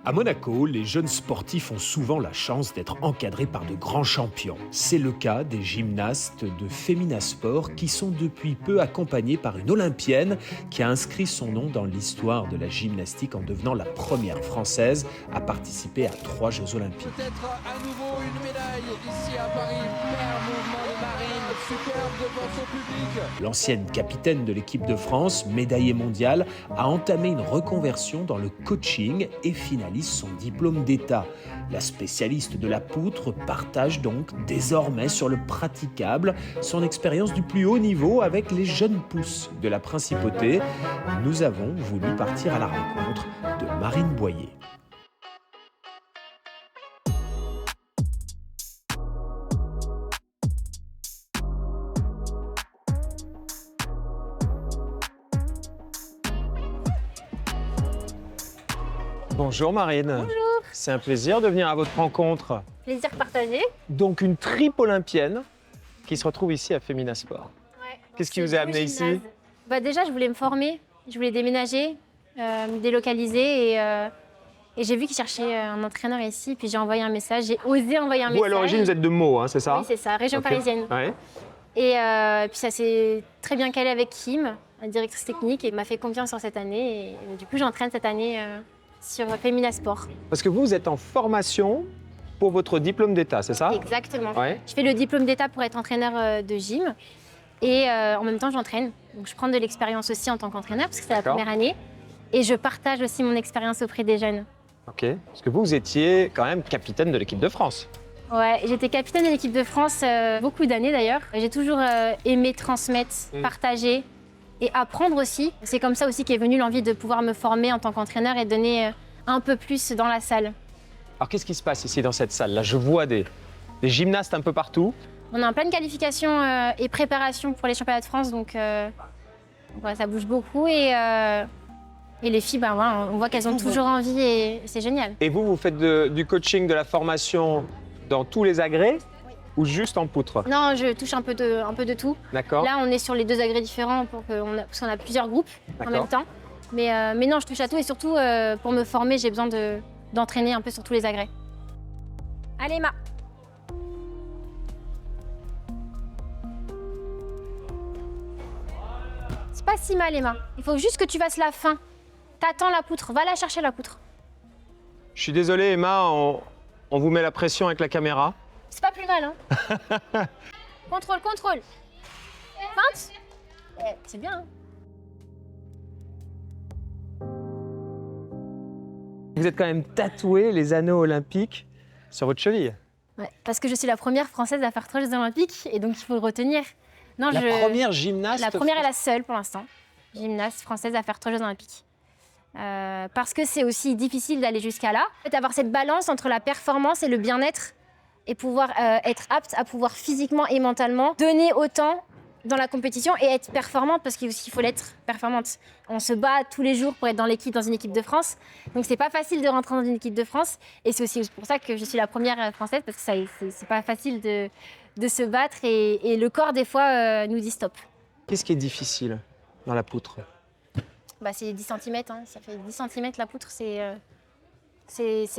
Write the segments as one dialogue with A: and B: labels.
A: À Monaco, les jeunes sportifs ont souvent la chance d'être encadrés par de grands champions. C'est le cas des gymnastes de Femina Sport qui sont depuis peu accompagnés par une Olympienne qui a inscrit son nom dans l'histoire de la gymnastique en devenant la première française à participer à 3 Jeux Olympiques.
B: Peut-être à nouveau une médaille ici à Paris. Super mouvement de Marine, superbe devant son public.
A: L'ancienne capitaine de l'équipe de France, médaillée mondiale, a entamé une reconversion dans le coaching et finalise son diplôme d'État. La spécialiste de la poutre partage donc désormais sur le praticable son expérience du plus haut niveau avec les jeunes pousses de la principauté. Nous avons voulu partir à la rencontre de Marine Boyer.
C: Bonjour Marine.
D: Bonjour.
C: C'est un plaisir de venir à votre rencontre.
D: Plaisir partagé.
C: Donc une triple olympienne qui se retrouve ici à Femina Sport.
D: Ouais.
C: Qu'est-ce qui vous a amené ici?
D: Déjà, je voulais me former, je voulais déménager, me délocaliser et j'ai vu qu'ils cherchaient un entraîneur ici. Puis j'ai envoyé un message, j'ai osé envoyer un message.
C: Vous, à l'origine, vous êtes de Meaux, hein, c'est ça?
D: Oui, c'est ça, région
C: Ok.
D: parisienne.
C: Ouais.
D: Et puis ça s'est très bien calé avec Kim, la directrice technique, et m'a fait confiance sur cette année. Et du coup, j'entraîne cette année sur Femina Sport.
C: Parce que vous êtes en formation pour votre diplôme d'État, c'est ça?
D: Exactement.
C: Ouais.
D: Je fais le diplôme d'État pour être entraîneur de gym. Et en même temps, j'entraîne. Donc, je prends de l'expérience aussi en tant qu'entraîneur, parce que c'est la
C: D'accord.
D: première année. Et je partage aussi mon expérience auprès des jeunes.
C: Ok. Parce que vous étiez quand même capitaine de l'équipe de France.
D: Ouais, j'étais capitaine de l'équipe de France beaucoup d'années d'ailleurs. J'ai toujours aimé transmettre, partager et apprendre aussi. C'est comme ça aussi qu'est venue l'envie de pouvoir me former en tant qu'entraîneur et donner un peu plus dans la salle.
C: Alors qu'est-ce qui se passe ici dans cette salle? Là, je vois des gymnastes un peu partout.
D: On est en pleine qualification et préparation pour les championnats de France, donc voilà, ça bouge beaucoup. Et les filles, bah, voilà, on voit qu'elles ont toujours envie et c'est génial.
C: Et vous faites du coaching, de la formation dans tous les agrès ou juste en poutre?
D: Non, je touche un peu de tout.
C: D'accord.
D: Là, on est sur les 2 agrès différents parce qu'on a plusieurs groupes en
C: D'accord.
D: même temps. Mais non, je touche à tout et surtout, pour me former, j'ai besoin d'entraîner un peu sur tous les agrès. Allez, Emma. C'est pas si mal, Emma. Il faut juste que tu fasses la fin. T'attends la poutre, va la chercher la poutre.
C: Je suis désolé, Emma, on vous met la pression avec la caméra.
D: C'est pas plus mal, hein. Contrôle, contrôle. Feinte. C'est bien, hein.
C: Vous êtes quand même tatoué les anneaux olympiques sur votre cheville.
D: Ouais, parce que je suis la première Française à faire 3 Jeux Olympiques et donc il faut le retenir. Non,
C: La première gymnaste.
D: La première et la seule pour l'instant, gymnaste française à faire 3 Jeux Olympiques. Parce que c'est aussi difficile d'aller jusqu'à là. En fait, avoir cette balance entre la performance et le bien-être et pouvoir être apte à pouvoir physiquement et mentalement donner autant dans la compétition et être performante parce qu'il faut l'être performante. On se bat tous les jours pour être dans une équipe de France. Donc c'est pas facile de rentrer dans une équipe de France et c'est aussi pour ça que je suis la première française parce que c'est pas facile de se battre et le corps des fois nous dit stop.
C: Qu'est-ce qui est difficile dans la poutre?
D: Bah, c'est 10 cm, hein. Ça fait 10 cm la poutre, c'est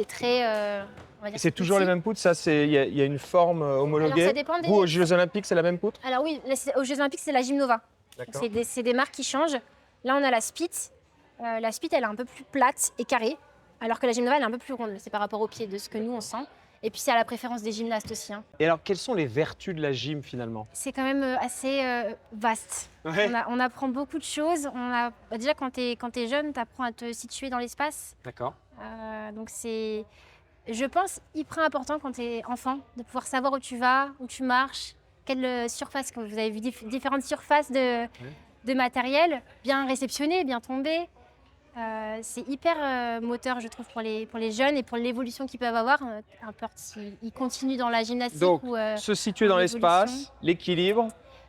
D: très... on va dire
C: C'est toujours
D: petit.
C: les mêmes poutres, ça, il y a une forme homologuée.
D: Alors, ça dépend des-
C: Vous, aux Jeux Olympiques, c'est la même poutre?
D: Alors oui, aux Jeux Olympiques, c'est la Gymnova.
C: D'accord.
D: C'est des marques qui changent. Là, on a la Spit. La Spit, elle est un peu plus plate et carrée, alors que la Gymnova, elle est un peu plus ronde. C'est par rapport au pied de ce que nous, on sent. Et puis, c'est à la préférence des gymnastes aussi, hein.
C: Et alors, quelles sont les vertus de la gym, finalement?
D: C'est quand même assez vaste.
C: Ouais.
D: On apprend beaucoup de choses. Déjà, quand tu es jeune, tu apprends à te situer dans l'espace.
C: D'accord.
D: Donc c'est, je pense, hyper important quand tu es enfant, de pouvoir savoir où tu vas, où tu marches, quelle surface, que vous avez vu différentes surfaces de matériel, bien réceptionné, bien tombé. C'est hyper moteur, je trouve, pour les jeunes et pour l'évolution qu'ils peuvent avoir, importe s'ils continuent dans la gymnastique
C: Donc,
D: ou
C: se situer dans
D: l'évolution.
C: l'espace, l'équilibre,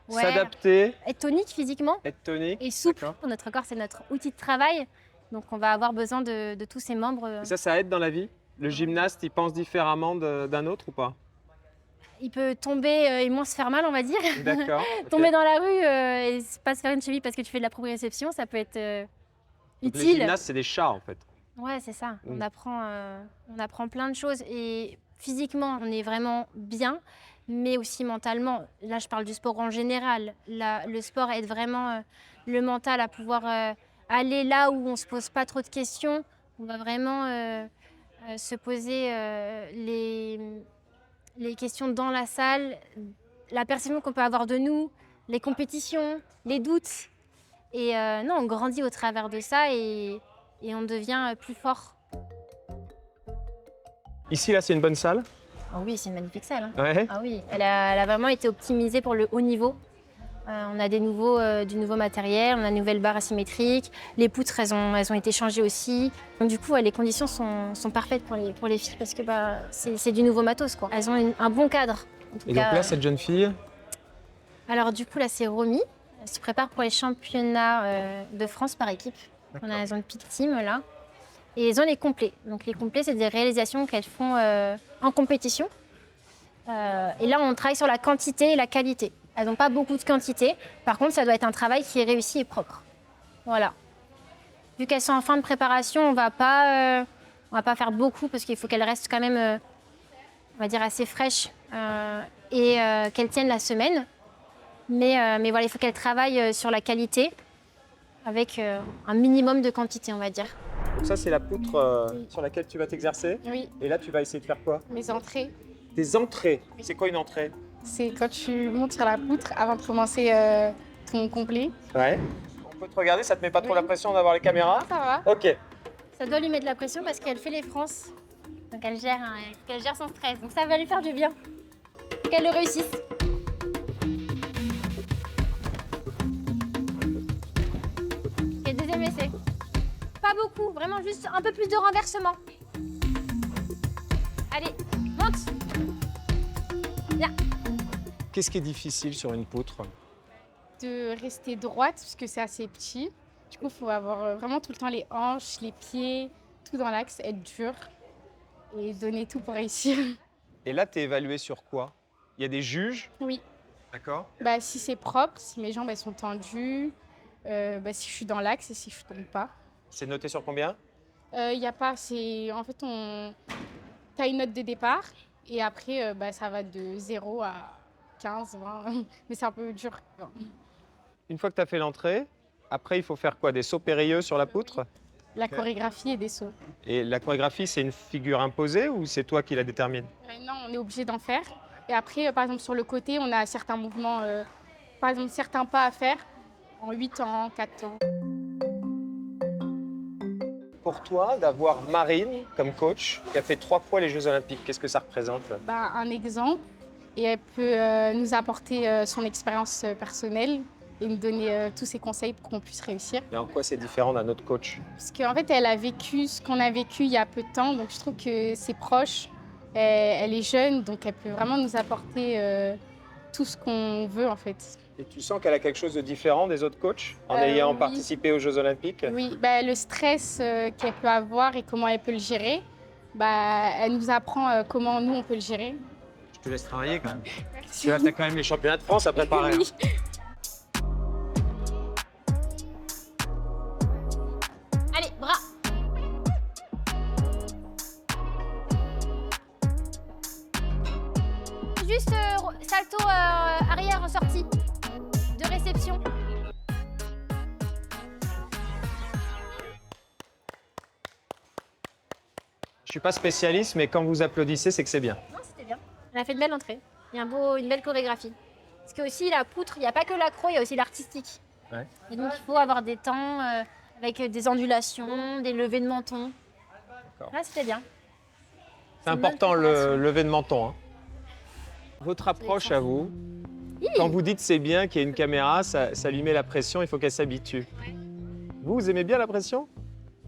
D: Ouais.
C: s'adapter,
D: Être tonique physiquement
C: être tonique.
D: et souple.
C: D'accord.
D: Pour notre corps, c'est notre outil de travail. Donc on va avoir besoin de tous ces membres.
C: Et ça aide dans la vie? Le gymnaste, il pense différemment d'un autre ou pas?
D: Il peut tomber et moins se faire mal, on va dire.
C: D'accord. ok.
D: Tomber dans la rue et pas se faire une cheville parce que tu fais de la proprioception, ça peut être
C: Donc, les
D: utile.
C: gymnastes, c'est des chats, en fait.
D: Ouais, c'est ça.
C: Mm.
D: On apprend plein de choses. Et physiquement, on est vraiment bien, mais aussi mentalement. Là, je parle du sport en général. Le sport aide vraiment le mental à pouvoir aller là où on ne se pose pas trop de questions. On va vraiment se poser les questions dans la salle, la perception qu'on peut avoir de nous, les compétitions, les doutes. Et non, on grandit au travers de ça et on devient plus fort.
C: Ici, là, c'est une bonne salle?
D: Ah oui, c'est une magnifique salle. Hein.
C: Ouais.
D: Ah oui, elle a vraiment été optimisée pour le haut niveau. On a du nouveau matériel, on a une nouvelle barre asymétrique. Les poutres, elles ont été changées aussi. Donc du coup, les conditions sont parfaites pour les filles parce que c'est du nouveau matos, quoi. Elles ont un bon cadre. En tout
C: Et
D: cas,
C: donc là, cette jeune fille?
D: alors du coup, là, c'est Romy. Elle se prépare pour les championnats de France par équipe. Elles ont une petite team, là. Et elles ont les complets. Donc les complets, c'est des réalisations qu'elles font en compétition. Et là, on travaille sur la quantité et la qualité. Elles n'ont pas beaucoup de quantité. Par contre, ça doit être un travail qui est réussi et propre. Voilà. Vu qu'elles sont en fin de préparation, on va pas faire beaucoup parce qu'il faut qu'elles restent quand même, on va dire, assez fraîches et qu'elles tiennent la semaine. Mais voilà, il faut qu'elles travaillent sur la qualité avec un minimum de quantité, on va dire.
C: Donc ça, c'est la poutre
E: Oui.
C: sur laquelle tu vas t'exercer.
E: Oui,
C: Et là, tu vas essayer de faire quoi?
E: mes entrées,
C: Des entrées. C'est quoi une entrée?
E: c'est quand tu montes sur la poutre avant de commencer ton complet.
C: Ouais. On peut te regarder, ça te met pas trop
E: Oui.
C: la pression d'avoir les caméras?
E: Ça va.
C: Ok.
D: Ça doit lui mettre de la pression parce qu'elle fait les France. Donc elle gère son stress. Donc ça va lui faire du bien. Qu'elle le réussisse. Ok, deuxième essai. Pas beaucoup, vraiment juste un peu plus de renversement. Allez, monte. Bien.
C: Qu'est-ce qui est difficile sur une poutre?
E: De rester droite parce que c'est assez petit. Du coup, il faut avoir vraiment tout le temps les hanches, les pieds, tout dans l'axe, être dur et donner tout pour réussir.
C: Et là, tu es évalué sur quoi? Il y a des juges?
E: Oui.
C: D'accord.
E: Bah, si c'est propre, si mes jambes elles sont tendues, si je suis dans l'axe et si je tombe pas.
C: C'est noté sur combien?
E: Il y a pas, c'est en fait t'as une note de départ et après ça va de 0 à 15, 20, mais c'est un peu dur.
C: Une fois que tu as fait l'entrée, après, il faut faire quoi? Des sauts périlleux sur la poutre?
E: La chorégraphie et des sauts.
C: Et la chorégraphie, c'est une figure imposée ou c'est toi qui la détermine?
E: Non, on est obligé d'en faire. Et après, par exemple, sur le côté, on a certains mouvements, par exemple, certains pas à faire en 8 ans, 4 temps.
C: Pour toi, d'avoir Marine comme coach, qui a fait 3 fois les Jeux Olympiques, qu'est-ce que ça représente?
E: Un exemple, et elle peut nous apporter son expérience personnelle et nous donner tous ses conseils pour qu'on puisse réussir.
C: Et en quoi c'est différent d'un autre coach?
E: Parce qu'en fait, elle a vécu ce qu'on a vécu il y a peu de temps, donc je trouve que c'est proche. Elle est jeune, donc elle peut vraiment nous apporter tout ce qu'on veut en fait.
C: Et tu sens qu'elle a quelque chose de différent des autres coachs en
E: Oui.
C: ayant participé aux Jeux Olympiques?
E: Oui, le stress qu'elle peut avoir et comment elle peut le gérer, elle nous apprend comment nous on peut le gérer.
C: Je te laisse travailler quand même. Tu as quand même les championnats de France à préparer.
E: Oui.
D: Allez, bras. Juste salto arrière sortie de réception.
C: Je suis pas spécialiste, mais quand vous applaudissez, c'est que c'est bien.
D: Non, c'était bien. Elle a fait une belle entrée. Il y a une belle chorégraphie. Parce que aussi la poutre, il n'y a pas que l'accro, il y a aussi l'artistique.
C: Ouais.
D: Et donc il faut avoir des temps avec des ondulations, des levées de menton.
C: D'accord.
D: Là, c'était bien.
C: C'est
D: une bonne
C: important le
D: préparation.
C: lever de menton. Hein. Votre approche à vous, quand vous dites c'est bien qu'il y ait une caméra, ça lui met la pression, il faut qu'elle s'habitue. Vous aimez bien la pression?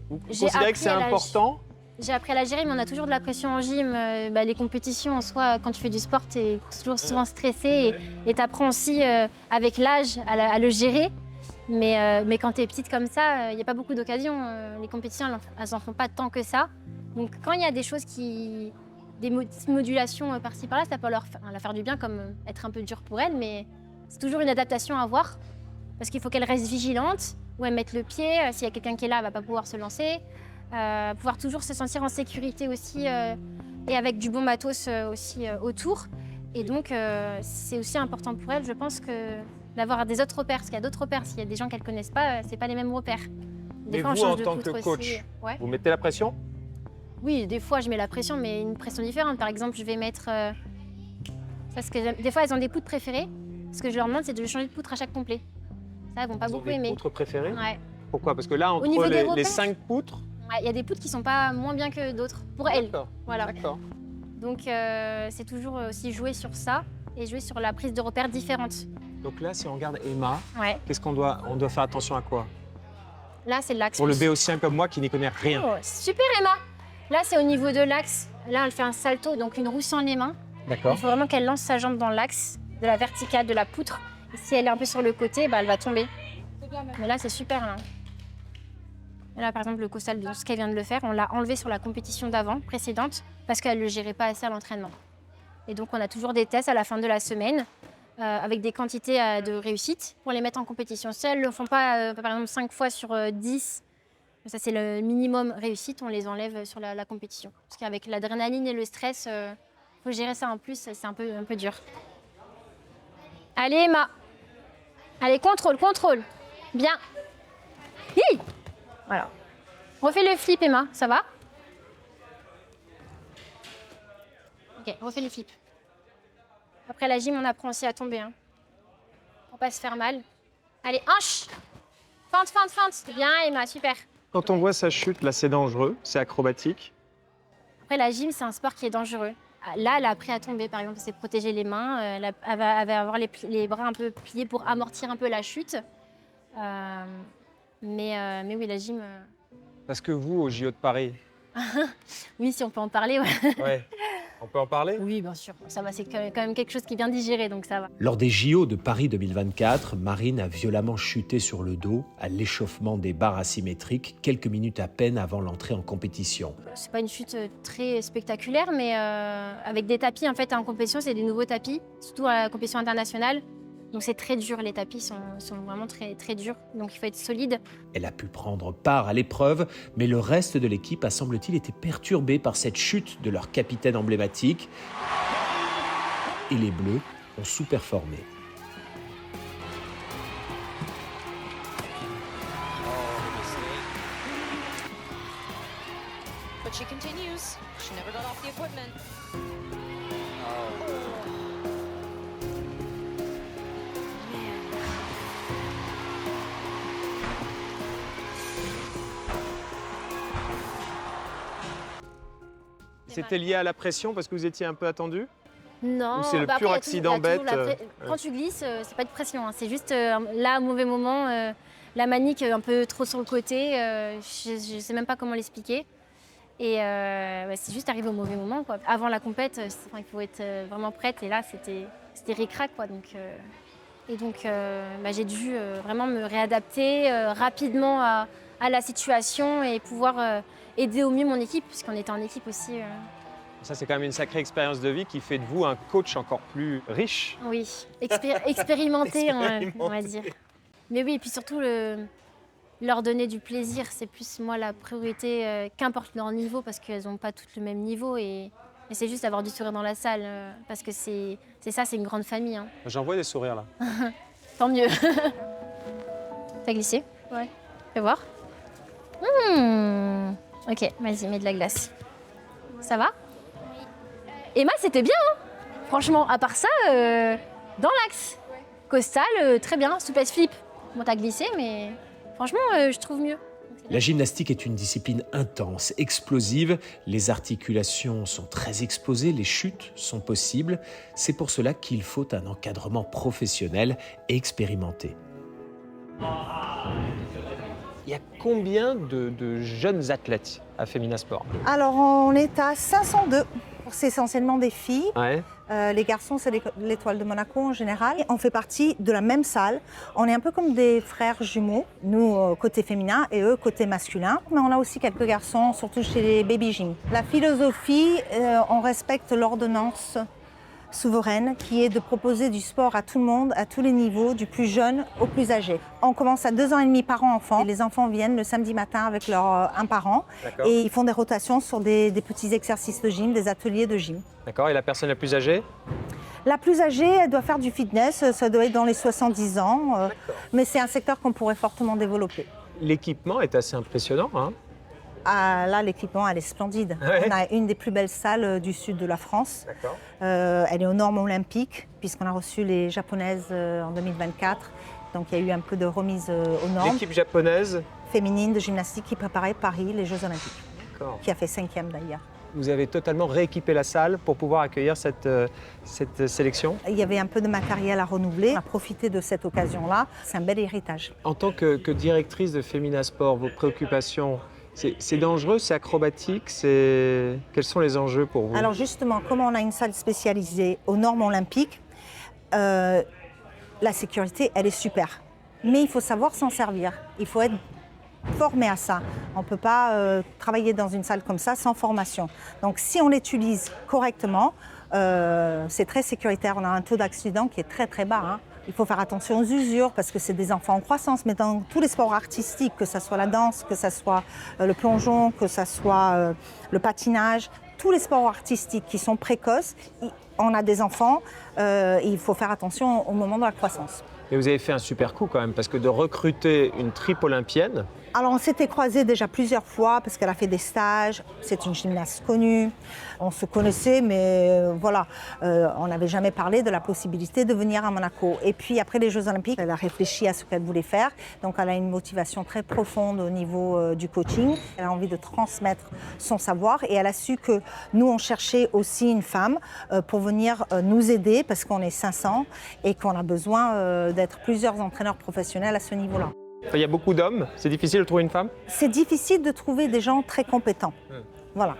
C: Vous
D: J'ai
C: considérez que
D: appris
C: c'est
D: à la
C: important?
D: J'ai appris à la gérer, mais on a toujours de la pression en gym. Les compétitions, en soi, quand tu fais du sport, tu es toujours souvent stressé et tu apprends aussi, avec l'âge, à le gérer. Mais quand tu es petite comme ça, il n'y a pas beaucoup d'occasions. Les compétitions, elles n'en font pas tant que ça. Donc quand il y a des choses des modulations par-ci par-là, ça peut leur faire du bien, comme être un peu dur pour elle, mais c'est toujours une adaptation à avoir. Parce qu'il faut qu'elle reste vigilante, où elle mette le pied. S'il y a quelqu'un qui est là, elle ne va pas pouvoir se lancer. pouvoir toujours se sentir en sécurité aussi et avec du bon matos aussi autour. Et donc, c'est aussi important pour elle, je pense, d'avoir des autres repères. Parce qu'il y a d'autres repères. S'il y a des gens qu'elle ne connaissent pas, ce n'est pas les mêmes repères. Des
C: Mais
D: fois, on
C: vous,
D: change
C: en
D: de
C: tant
D: poutre
C: que
D: aussi.
C: coach,
D: Ouais.
C: vous mettez la pression?
D: Oui, des fois, je mets la pression, mais une pression différente. Par exemple, je vais mettre... parce que des fois, elles ont des poutres préférées. Ce que je leur demande, c'est de changer de poutre à chaque complet. Ça, elles vont pas
C: Ils ont
D: beaucoup
C: des
D: aimer.
C: poutres préférées?
D: Ouais.
C: Pourquoi? Parce que là, entre
D: niveau des
C: les
D: repères
C: 5 poutres...
D: Ouais, il y a des poutres qui sont pas moins bien que d'autres, pour elles.
C: D'accord,
D: Voilà.
C: d'accord.
D: Donc, c'est toujours aussi jouer sur ça et jouer sur la prise de repères différente.
C: Donc là, si on regarde Emma,
D: Ouais.
C: qu'est-ce qu'on doit... On doit faire attention à quoi?
D: Là, c'est l'axe.
C: Pour le béotien comme moi qui n'y connaît rien.
D: Oh, super, Emma. Là, c'est au niveau de l'axe. Là, elle fait un salto, donc une roue sans les mains.
C: D'accord.
D: Il faut vraiment qu'elle lance sa jambe dans l'axe de la verticale de la poutre. Et si elle est un peu sur le côté, bah, elle va tomber. Mais là, c'est super. Là. Et là, par exemple, le costal, ce qu'elle vient de le faire, on l'a enlevé sur la compétition d'avant, précédente, parce qu'elle ne le gérait pas assez à l'entraînement. Et donc, on a toujours des tests à la fin de la semaine avec des quantités de réussite pour les mettre en compétition. Si elles ne le font pas, par exemple, 5 fois sur 10, ça c'est le minimum réussite, on les enlève sur la compétition. Parce qu'avec l'adrénaline et le stress, faut gérer ça en plus, c'est un peu dur. Allez, Emma. Allez, contrôle, contrôle. Bien. Hi. Voilà. Refais le flip, Emma, ça va? Ok, refais le flip. Après la gym, on apprend aussi à tomber, hein, pour pas se faire mal. Allez, hanche. Fente, fente, fente. Bien, Emma, super.
C: Quand on voit sa chute, là, c'est dangereux, c'est acrobatique.
D: Après, la gym, c'est un sport qui est dangereux. Là, elle a appris à tomber, par exemple, c'est protéger les mains. Elle va avoir les bras un peu pliés pour amortir un peu la chute. Mais oui, la gym...
C: Parce que vous, au JO de Paris...
D: Oui, si on peut en parler, ouais.
C: Ouais. On peut en parler?
D: Oui, bien sûr. Ça va, c'est quand même quelque chose qui est bien digéré, donc ça va.
A: Lors des JO de Paris 2024, Marine a violemment chuté sur le dos à l'échauffement des barres asymétriques quelques minutes à peine avant l'entrée en compétition.
D: C'est pas une chute très spectaculaire, mais avec des tapis, en fait, en compétition, c'est des nouveaux tapis, surtout à la compétition internationale. Donc c'est très dur, les tapis sont vraiment très, très durs, donc il faut être solide.
A: Elle a pu prendre part à l'épreuve, mais le reste de l'équipe a, semble-t-il, été perturbé par cette chute de leur capitaine emblématique. Et les Bleus ont sous-performé.
F: But she continues. She never got off the equipment.
C: C'était lié à la pression parce que vous étiez un peu attendu?
D: Non,
C: Ou c'est le
D: bah
C: pur
D: après,
C: accident
D: il y a toujours
C: bête,
D: Quand tu glisses, c'est pas de pression, hein. C'est juste là, au mauvais moment, la manique un peu trop sur le côté, je sais même pas comment l'expliquer. Et c'est juste arrivé au mauvais moment, quoi. Avant la compète, il faut être vraiment prête, et là, c'était ric-rac, quoi. Donc, j'ai dû vraiment me réadapter rapidement à la situation et pouvoir aider au mieux mon équipe, puisqu'on était en équipe aussi.
C: Ça, c'est quand même une sacrée expérience de vie qui fait de vous un coach encore plus riche.
D: Oui, expérimenté, on va dire. Mais oui, et puis surtout, leur donner du plaisir, c'est plus moi la priorité, qu'importe leur niveau, parce qu'elles n'ont pas toutes le même niveau. Et c'est juste avoir du sourire dans la salle, parce que c'est une grande famille. Hein.
C: J'en vois des sourires là.
D: Tant mieux. T'as glissé? Ouais. Fais voir. Ok, vas-y, mets de la glace. Ça va? Emma, c'était bien, hein. Franchement, à part ça, dans l'axe. Costal, très bien, souplesse flip. Bon, t'as glissé, mais franchement, je trouve mieux.
A: La gymnastique est une discipline intense, explosive. Les articulations sont très exposées, les chutes sont possibles. C'est pour cela qu'il faut un encadrement professionnel et expérimenté.
C: Il y a combien de jeunes athlètes à Femina Sport?
G: Alors, on est à 502. C'est essentiellement des filles.
C: Ouais.
G: Les garçons, c'est l'Étoile de Monaco en général. On fait partie de la même salle. On est un peu comme des frères jumeaux, nous côté féminin et eux côté masculin. Mais on a aussi quelques garçons, surtout chez les baby gym. La philosophie, on respecte l'ordonnance souveraine qui est de proposer du sport à tout le monde, à tous les niveaux, du plus jeune au plus âgé. On commence à 2 ans et demi par enfant. Et les enfants viennent le samedi matin avec leur un parent et ils font des rotations sur des petits exercices de gym, des ateliers de gym.
C: D'accord. Et la personne la plus âgée?
G: La plus âgée, elle doit faire du fitness, ça doit être dans les 70 ans, mais c'est un secteur qu'on pourrait fortement développer.
C: L'équipement est assez impressionnant, hein?
G: Ah, là, l'équipement, elle est splendide.
C: Ouais.
G: On a une des plus belles salles du sud de la France.
C: D'accord.
G: Elle est aux normes olympiques, puisqu'on a reçu les japonaises en 2024. Donc, il y a eu un peu de remise aux normes.
C: L'équipe japonaise,
G: Féminine de gymnastique qui préparait Paris, les Jeux Olympiques,
C: d'accord.
G: qui a fait 5e d'ailleurs.
C: Vous avez totalement rééquipé la salle pour pouvoir accueillir cette sélection.
G: Il y avait un peu de matériel à renouveler. On a profité de cette occasion-là. C'est un bel héritage.
C: En tant que directrice de Femina Sport, vos préoccupations, c'est dangereux, c'est acrobatique, quels sont les enjeux pour vous?
G: Alors justement, comme on a une salle spécialisée aux normes olympiques, la sécurité, elle est super. Mais il faut savoir s'en servir. Il faut être formé à ça. On ne peut pas travailler dans une salle comme ça sans formation. Donc si on l'utilise correctement, c'est très sécuritaire. On a un taux d'accident qui est très très bas, hein. Il faut faire attention aux usures parce que c'est des enfants en croissance. Mais dans tous les sports artistiques, que ce soit la danse, que ce soit le plongeon, que ce soit le patinage, tous les sports artistiques qui sont précoces, on a des enfants, il faut faire attention au moment de la croissance.
C: Et vous avez fait un super coup quand même, parce que de recruter une triple olympienne.
G: Alors on s'était croisés déjà plusieurs fois parce qu'elle a fait des stages, c'est une gymnaste connue, on se connaissait mais voilà, on n'avait jamais parlé de la possibilité de venir à Monaco. Et puis après les Jeux Olympiques, elle a réfléchi à ce qu'elle voulait faire, donc elle a une motivation très profonde au niveau du coaching, elle a envie de transmettre son savoir et elle a su que nous on cherchait aussi une femme pour venir nous aider parce qu'on est 500 et qu'on a besoin d'être plusieurs entraîneurs professionnels à ce niveau-là.
C: Il y a beaucoup d'hommes, c'est difficile de trouver une femme?
G: C'est difficile de trouver des gens très compétents. Voilà.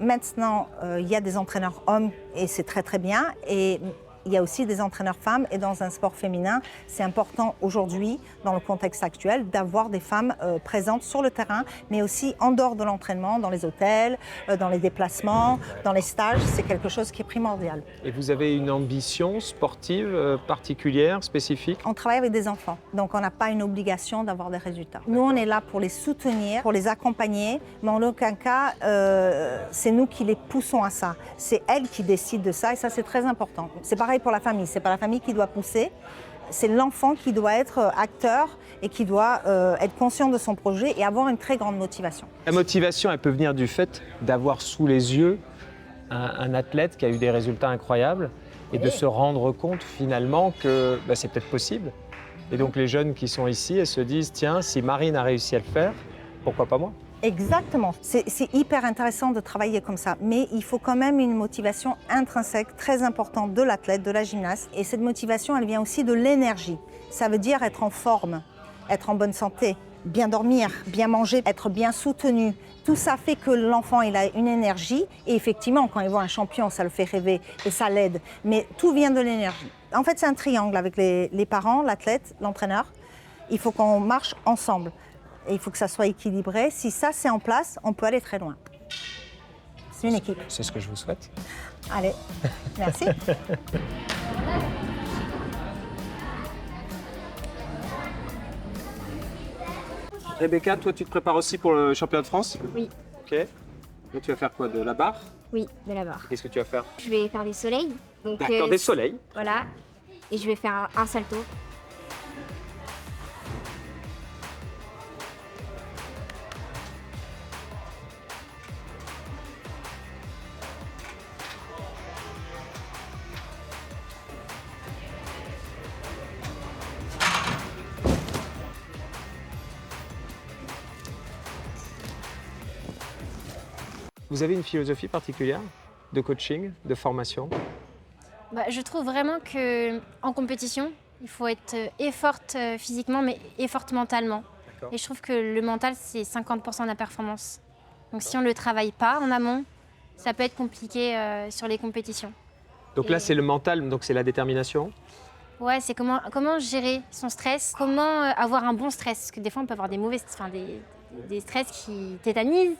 G: Maintenant, il y a des entraîneurs hommes et c'est très très bien. Et il y a aussi des entraîneurs femmes. Et dans un sport féminin, c'est important aujourd'hui, dans le contexte actuel, d'avoir des femmes présentes sur le terrain, mais aussi en dehors de l'entraînement, dans les hôtels, dans les déplacements, dans les stages. C'est quelque chose qui est primordial.
C: Et vous avez une ambition sportive particulière, spécifique?
G: On travaille avec des enfants, donc on n'a pas une obligation d'avoir des résultats. Nous, on est là pour les soutenir, pour les accompagner, mais en aucun cas, c'est nous qui les poussons à ça. C'est elles qui décident de ça et ça, c'est très important. C'est pareil pour la famille, c'est pas la famille qui doit pousser, c'est l'enfant qui doit être acteur et qui doit être conscient de son projet et avoir une très grande motivation.
C: La motivation, elle peut venir du fait d'avoir sous les yeux un athlète qui a eu des résultats incroyables et de se rendre compte finalement que c'est peut-être possible. Et donc les jeunes qui sont ici, elles se disent, tiens, si Marine a réussi à le faire, pourquoi pas moi?
G: Exactement. C'est hyper intéressant de travailler comme ça, mais il faut quand même une motivation intrinsèque très importante de l'athlète, de la gymnaste. Et cette motivation, elle vient aussi de l'énergie. Ça veut dire être en forme, être en bonne santé, bien dormir, bien manger, être bien soutenu. Tout ça fait que l'enfant, il a une énergie. Et effectivement, quand il voit un champion, ça le fait rêver et ça l'aide. Mais tout vient de l'énergie. En fait, c'est un triangle avec les parents, l'athlète, l'entraîneur. Il faut qu'on marche ensemble. Et il faut que ça soit équilibré. Si ça, c'est en place, on peut aller très loin. C'est une équipe.
C: C'est ce que je vous souhaite.
G: Allez, merci.
C: Rebecca, toi, tu te prépares aussi pour le championnat de France?
H: Oui.
C: Ok. Donc, tu vas faire quoi? De la barre?
H: Oui, de la barre.
C: Qu'est-ce que tu vas faire?
H: Je vais faire des soleils. Donc,
C: D'accord, des soleils.
H: Voilà. Et je vais faire un salto.
C: Vous avez une philosophie particulière de coaching, de formation?
D: Je trouve vraiment qu'en compétition, il faut être et forte physiquement, mais et forte mentalement. Et je trouve que le mental, c'est 50% de la performance. Donc si on ne le travaille pas en amont, ça peut être compliqué sur les compétitions.
C: Donc là, c'est le mental, donc c'est la détermination?
D: Ouais, c'est comment gérer son stress, comment avoir un bon stress. Parce que des fois, on peut avoir des stress qui tétanisent.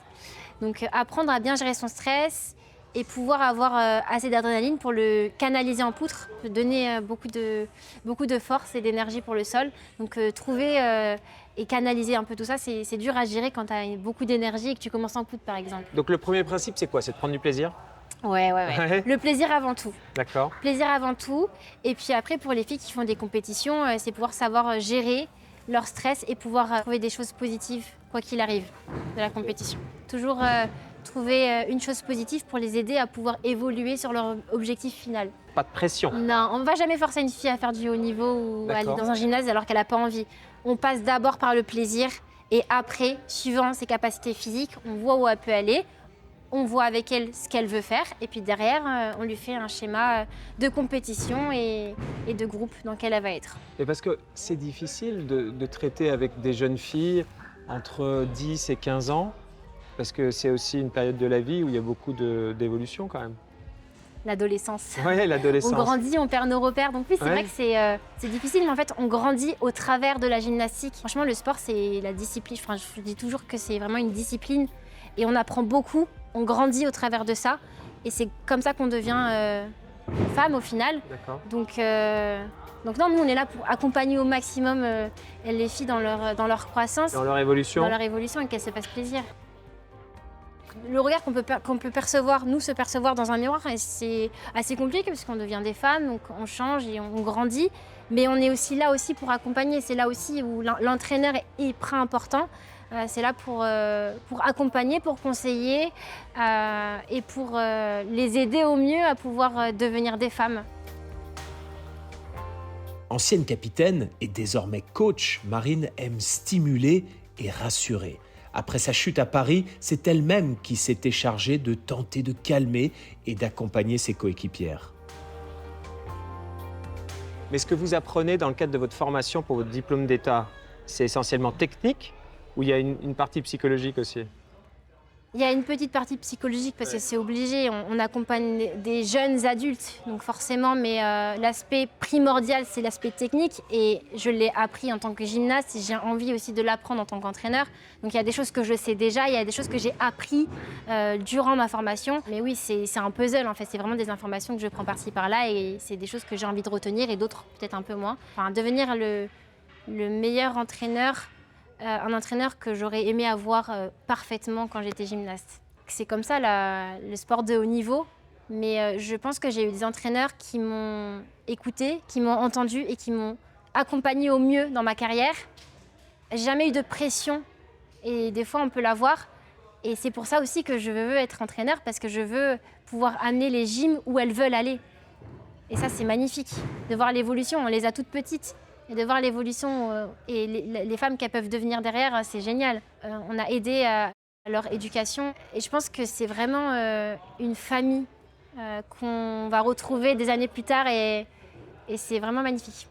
D: Donc apprendre à bien gérer son stress et pouvoir avoir assez d'adrénaline pour le canaliser en poutre, donner beaucoup de force et d'énergie pour le sol. Donc trouver et canaliser un peu tout ça, c'est dur à gérer quand tu as beaucoup d'énergie et que tu commences en poutre par exemple.
C: Donc le premier principe, c'est quoi? C'est de prendre du plaisir?
D: Ouais.
C: Ouais.
D: Le plaisir avant tout.
C: D'accord.
D: Plaisir avant tout. Et puis après, pour les filles qui font des compétitions, c'est pouvoir savoir gérer leur stress et pouvoir trouver des choses positives, quoi qu'il arrive, de la compétition. Toujours trouver une chose positive pour les aider à pouvoir évoluer sur leur objectif final.
C: Pas de pression.
D: Non, on ne va jamais forcer une fille à faire du haut niveau ou à aller
C: D'accord.
D: dans un gymnase alors qu'elle n'a pas envie. On passe d'abord par le plaisir et après, suivant ses capacités physiques, on voit où elle peut aller. On voit avec elle ce qu'elle veut faire et puis derrière, on lui fait un schéma de compétition et de groupe dans lequel elle va être.
C: Et parce que c'est difficile de traiter avec des jeunes filles entre 10 et 15 ans, parce que c'est aussi une période de la vie où il y a beaucoup d'évolution quand même.
D: L'adolescence.
C: Oui, l'adolescence.
D: On grandit, on perd nos repères. Donc oui, c'est
C: Ouais.
D: vrai que c'est difficile, mais en fait, on grandit au travers de la gymnastique. Franchement, le sport, c'est la discipline. Enfin, je dis toujours que c'est vraiment une discipline et on apprend beaucoup. On grandit au travers de ça et c'est comme ça qu'on devient femme au final.
C: D'accord.
D: Donc non, nous on est là pour accompagner au maximum les filles dans leur croissance,
C: Dans leur évolution.
D: dans leur évolution et qu'elles se fassent plaisir. Le regard qu'on peut percevoir, nous se percevoir dans un miroir, c'est assez compliqué parce qu'on devient des femmes, donc on change et on grandit. Mais on est aussi là aussi pour accompagner. C'est là aussi où l'entraîneur est hyper important. C'est là pour accompagner, pour conseiller et pour les aider au mieux à pouvoir devenir des femmes.
A: Ancienne capitaine et désormais coach, Marine aime stimuler et rassurer. Après sa chute à Paris, c'est elle-même qui s'était chargée de tenter de calmer et d'accompagner ses coéquipières.
C: Mais ce que vous apprenez dans le cadre de votre formation pour votre diplôme d'État, c'est essentiellement technique ou il y a une partie psychologique aussi?
D: Il y a une petite partie psychologique parce que c'est obligé, on accompagne des jeunes adultes, donc forcément, mais l'aspect primordial, c'est l'aspect technique et je l'ai appris en tant que gymnaste et j'ai envie aussi de l'apprendre en tant qu'entraîneur. Donc il y a des choses que je sais déjà, il y a des choses que j'ai appris durant ma formation. Mais oui, c'est un puzzle en fait, c'est vraiment des informations que je prends par-ci par-là et c'est des choses que j'ai envie de retenir et d'autres peut-être un peu moins. Enfin, devenir le meilleur entraîneur, un entraîneur que j'aurais aimé avoir parfaitement quand j'étais gymnaste. C'est comme ça le sport de haut niveau, mais je pense que j'ai eu des entraîneurs qui m'ont écouté, qui m'ont entendu et qui m'ont accompagné au mieux dans ma carrière. J'ai jamais eu de pression et des fois on peut l'avoir et c'est pour ça aussi que je veux être entraîneur parce que je veux pouvoir amener les gyms où elles veulent aller. Et ça c'est magnifique de voir l'évolution, on les a toutes petites. Et de voir l'évolution et les femmes qu'elles peuvent devenir derrière, c'est génial. On a aidé à leur éducation. Et je pense que c'est vraiment une famille qu'on va retrouver des années plus tard et c'est vraiment magnifique.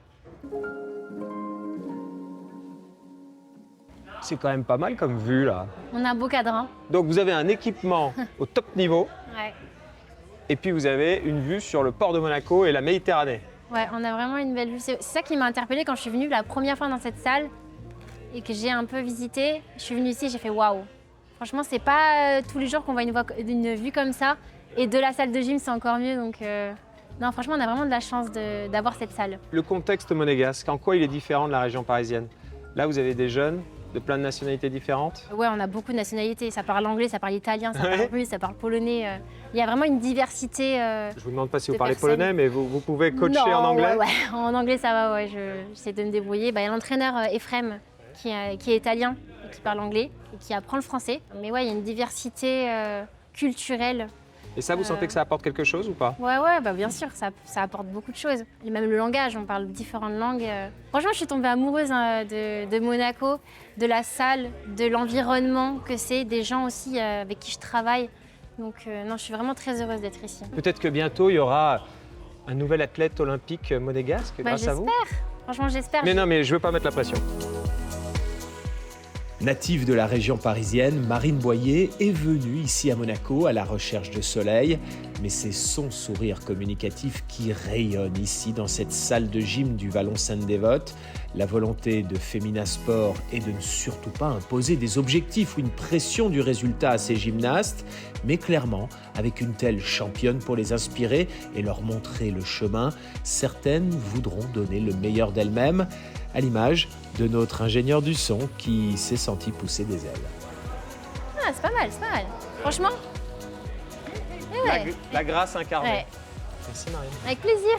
C: C'est quand même pas mal comme vue là.
D: On a un beau cadran.
C: Donc vous avez un équipement au top niveau
D: Ouais.
C: et puis vous avez une vue sur le port de Monaco et la Méditerranée.
D: Ouais, on a vraiment une belle vue. C'est ça qui m'a interpellée quand je suis venue la première fois dans cette salle et que j'ai un peu visité. Je suis venue ici et j'ai fait waouh. Franchement, c'est pas tous les jours qu'on voit une vue comme ça. Et de la salle de gym, c'est encore mieux. Donc, non, franchement, on a vraiment de la chance d'avoir cette salle.
C: Le contexte monégasque, en quoi il est différent de la région parisienne? Là, vous avez des jeunes de plein de nationalités différentes.
D: Ouais, on a beaucoup de nationalités. Ça parle anglais, ça parle italien, ça parle russe, ça parle polonais. Il y a vraiment une diversité.
C: Je vous demande pas si vous
D: de
C: parlez
D: personnes.
C: polonais, mais vous pouvez coacher
D: Non,
C: en anglais?
D: Ouais. En anglais, ça va, ouais. J'essaie de me débrouiller. Il y a l'entraîneur Ephrem qui est italien et qui parle anglais et qui apprend le français. Mais ouais, il y a une diversité culturelle.
C: Et ça, vous sentez que ça apporte quelque chose ou pas?
D: Ouais, bah bien sûr, ça apporte beaucoup de choses. Et même le langage, on parle différentes langues. Franchement, je suis tombée amoureuse de Monaco, de la salle, de l'environnement que c'est, des gens aussi avec qui je travaille. Donc non, je suis vraiment très heureuse d'être ici.
C: Peut-être que bientôt, il y aura un nouvel athlète olympique monégasque grâce à vous?
D: J'espère. Franchement, j'espère.
C: Mais non, mais je veux pas mettre la pression.
A: Native de la région parisienne, Marine Boyer est venue ici à Monaco à la recherche de soleil, mais c'est son sourire communicatif qui rayonne ici dans cette salle de gym du Vallon Sainte-Dévote. La volonté de Femina Sport est de ne surtout pas imposer des objectifs ou une pression du résultat à ses gymnastes, mais clairement, avec une telle championne pour les inspirer et leur montrer le chemin, certaines voudront donner le meilleur d'elles-mêmes, à l'image de notre ingénieur du son qui s'est senti pousser des ailes.
D: Ah, c'est pas mal, c'est pas mal. Franchement. Eh ouais.
C: La grâce incarnée.
D: Ouais.
C: Merci Marine.
D: Avec plaisir.